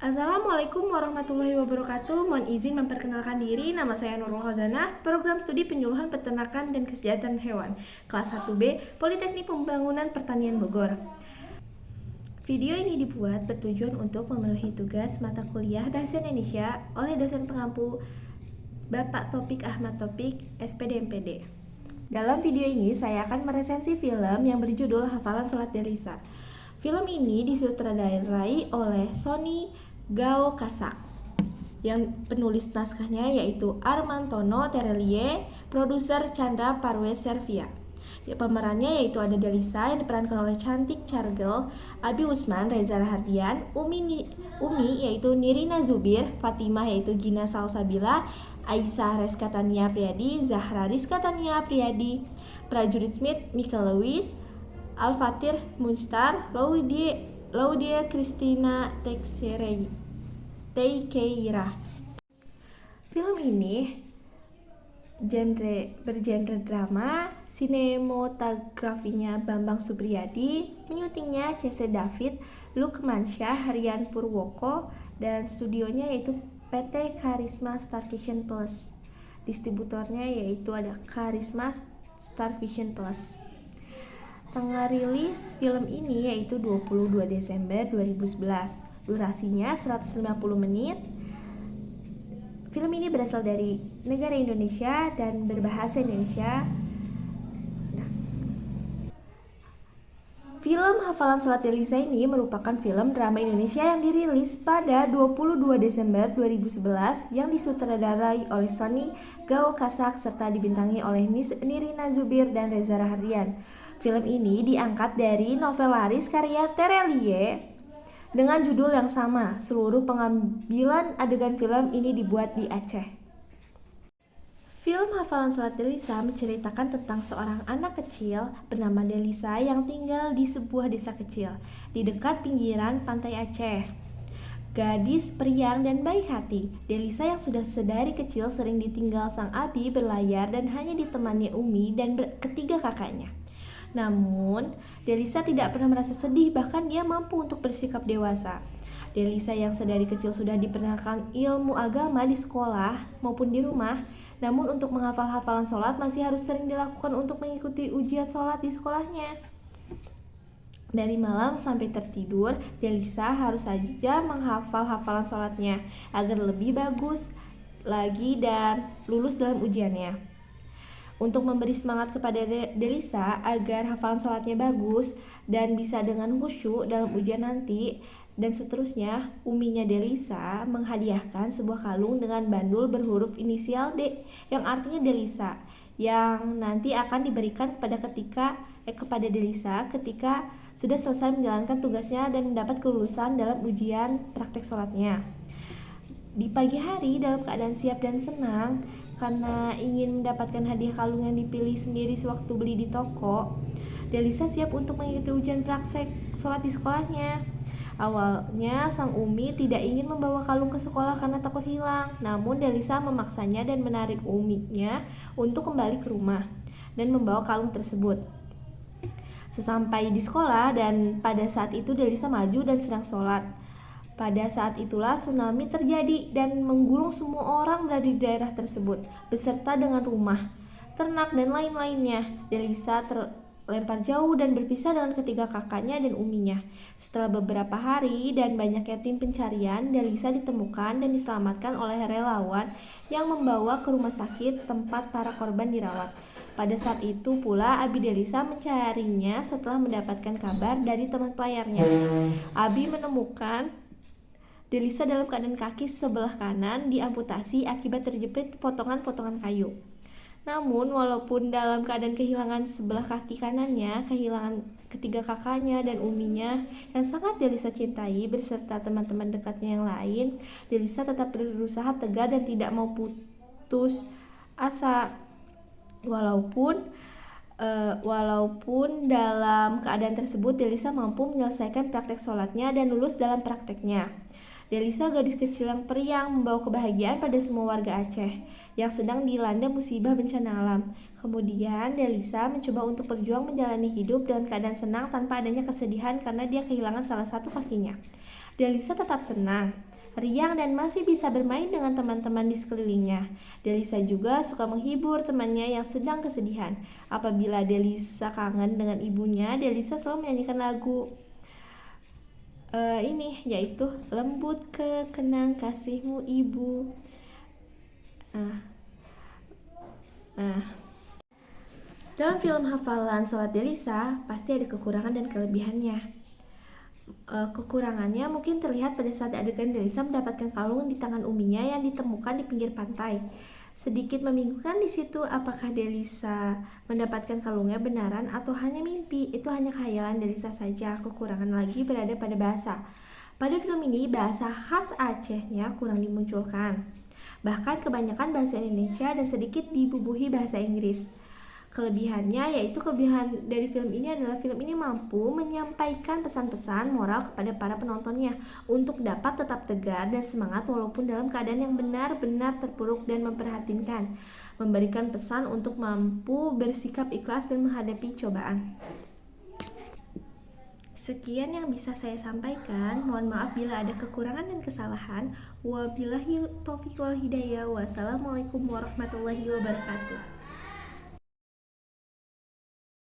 Assalamualaikum warahmatullahi wabarakatuh. Mohon izin memperkenalkan diri. Nama saya Nurul Khazanah, Program Studi Penyuluhan Peternakan dan Kesejahteraan Hewan, kelas 1B, Politeknik Pembangunan Pertanian Bogor. Video ini dibuat bertujuan untuk memenuhi tugas mata kuliah Bahasa Indonesia oleh dosen pengampu Bapak Topik Ahmad Topik, SPD MPD. Dalam video ini saya akan meresensi film yang berjudul Hafalan Sholat Delisa. Film ini disutradarai oleh Sony Gao Kasak, yang penulis naskahnya yaitu Armantono Terelie, produser Chandra Parwes Servia. Pemerannya yaitu ada Delisa yang diperankan oleh Cantik Cargel, Abi Usman, Reza Rahardian, Umi yaitu Nirina Zubir, Fatimah yaitu Gina Salsabila, Aisyah Reskatania Priadi, Zahra Rizkatania Priadi, Prajurit Smith Michael Lewis, Al-Fatir Munstar, Laudia Christina Teikeira. Film ini bergenre drama, sinematografinya Bambang Supriyadi, penyutingnya C.C. David, Lukmansyah, Rian Purwoko, dan studionya yaitu PT Karisma Star Vision Plus. Distributornya yaitu ada Karisma Star Vision Plus. Tanggal rilis film ini yaitu 22 Desember 2011. Durasinya 150 menit. Film ini berasal dari negara Indonesia dan berbahasa Indonesia. Film Hafalan Sholat Delisa ini merupakan film drama Indonesia yang dirilis pada 22 Desember 2011 yang disutradarai oleh Sony Gao Kasak serta dibintangi oleh Nirina Zubir dan Reza Rahardian. Film ini diangkat dari novel laris karya Terelie dengan judul yang sama. Seluruh pengambilan adegan film ini dibuat di Aceh. Film Hafalan Sholat Delisa menceritakan tentang seorang anak kecil bernama Delisa yang tinggal di sebuah desa kecil di dekat pinggiran pantai Aceh. Gadis periang dan baik hati, Delisa yang sudah sedari kecil sering ditinggal sang abi berlayar dan hanya ditemani Umi dan ketiga kakaknya. Namun, Delisa tidak pernah merasa sedih, bahkan dia mampu untuk bersikap dewasa. Delisa yang sedari kecil sudah diperkenalkan ilmu agama di sekolah maupun di rumah, namun untuk menghafal hafalan sholat masih harus sering dilakukan untuk mengikuti ujian sholat di sekolahnya. Dari malam sampai tertidur, Delisa harus saja menghafal hafalan sholatnya agar lebih bagus lagi dan lulus dalam ujiannya. Untuk memberi semangat kepada Delisa agar hafalan sholatnya bagus dan bisa dengan khusyuk dalam ujian nanti dan seterusnya, uminya Delisa menghadiahkan sebuah kalung dengan bandul berhuruf inisial D yang artinya Delisa, yang nanti akan diberikan kepada Delisa ketika sudah selesai menjalankan tugasnya dan mendapat kelulusan dalam ujian praktek sholatnya. Di pagi hari, dalam keadaan siap dan senang karena ingin mendapatkan hadiah kalung yang dipilih sendiri sewaktu beli di toko, Delisa siap untuk mengikuti ujian praktek sholat di sekolahnya. Awalnya sang Umi tidak ingin membawa kalung ke sekolah karena takut hilang, namun Delisa memaksanya dan menarik Uminya untuk kembali ke rumah dan membawa kalung tersebut. Sesampai di sekolah dan pada saat itu Delisa maju dan sedang sholat. Pada saat itulah tsunami terjadi dan menggulung semua orang berada di daerah tersebut, beserta dengan rumah, ternak, dan lain-lainnya. Delisa terlempar jauh dan berpisah dengan ketiga kakaknya dan uminya. Setelah beberapa hari dan banyaknya tim pencarian, Delisa ditemukan dan diselamatkan oleh relawan yang membawa ke rumah sakit tempat para korban dirawat. Pada saat itu pula Abi Delisa mencarinya setelah mendapatkan kabar dari teman pelayarnya. Abi menemukan Delisa dalam keadaan kaki sebelah kanan diamputasi akibat terjepit potongan-potongan kayu. Namun, walaupun dalam keadaan kehilangan sebelah kaki kanannya, kehilangan ketiga kakaknya dan uminya yang sangat Delisa cintai beserta teman-teman dekatnya yang lain, Delisa tetap berusaha tegar dan tidak mau putus asa. Walaupun dalam keadaan tersebut Delisa mampu menyelesaikan praktek sholatnya dan lulus dalam prakteknya. Delisa, gadis kecil yang periang, membawa kebahagiaan pada semua warga Aceh yang sedang dilanda musibah bencana alam. Kemudian Delisa mencoba untuk berjuang menjalani hidup dengan keadaan senang tanpa adanya kesedihan karena dia kehilangan salah satu kakinya. Delisa tetap senang riang dan masih bisa bermain dengan teman-teman di sekelilingnya. Delisa juga suka menghibur temannya yang sedang kesedihan. Apabila Delisa kangen dengan ibunya, Delisa selalu menyanyikan lagu ini yaitu Lembut Kekenang Kasihmu Ibu. Nah, dalam film hafalan sholat Delisa pasti ada kekurangan dan kelebihannya. Kekurangannya mungkin terlihat pada saat adegan Delisa mendapatkan kalung di tangan uminya yang ditemukan di pinggir pantai. Sedikit membingungkan di situ, apakah Delisa mendapatkan kalungnya benaran atau hanya mimpi? Itu hanya khayalan Delisa saja. Kekurangan lagi berada pada bahasa. Pada film ini bahasa khas Acehnya kurang dimunculkan. Bahkan kebanyakan bahasa Indonesia dan sedikit dibubuhi bahasa Inggris. Kelebihannya yaitu kelebihan dari film ini adalah film ini mampu menyampaikan pesan-pesan moral kepada para penontonnya untuk dapat tetap tegar dan semangat walaupun dalam keadaan yang benar-benar terpuruk dan memprihatinkan, memberikan pesan untuk mampu bersikap ikhlas dan menghadapi cobaan. Sekian yang bisa saya sampaikan. Mohon maaf bila ada kekurangan dan kesalahan. Wabillahi taufiq wal hidayah. Wassalamualaikum warahmatullahi wabarakatuh.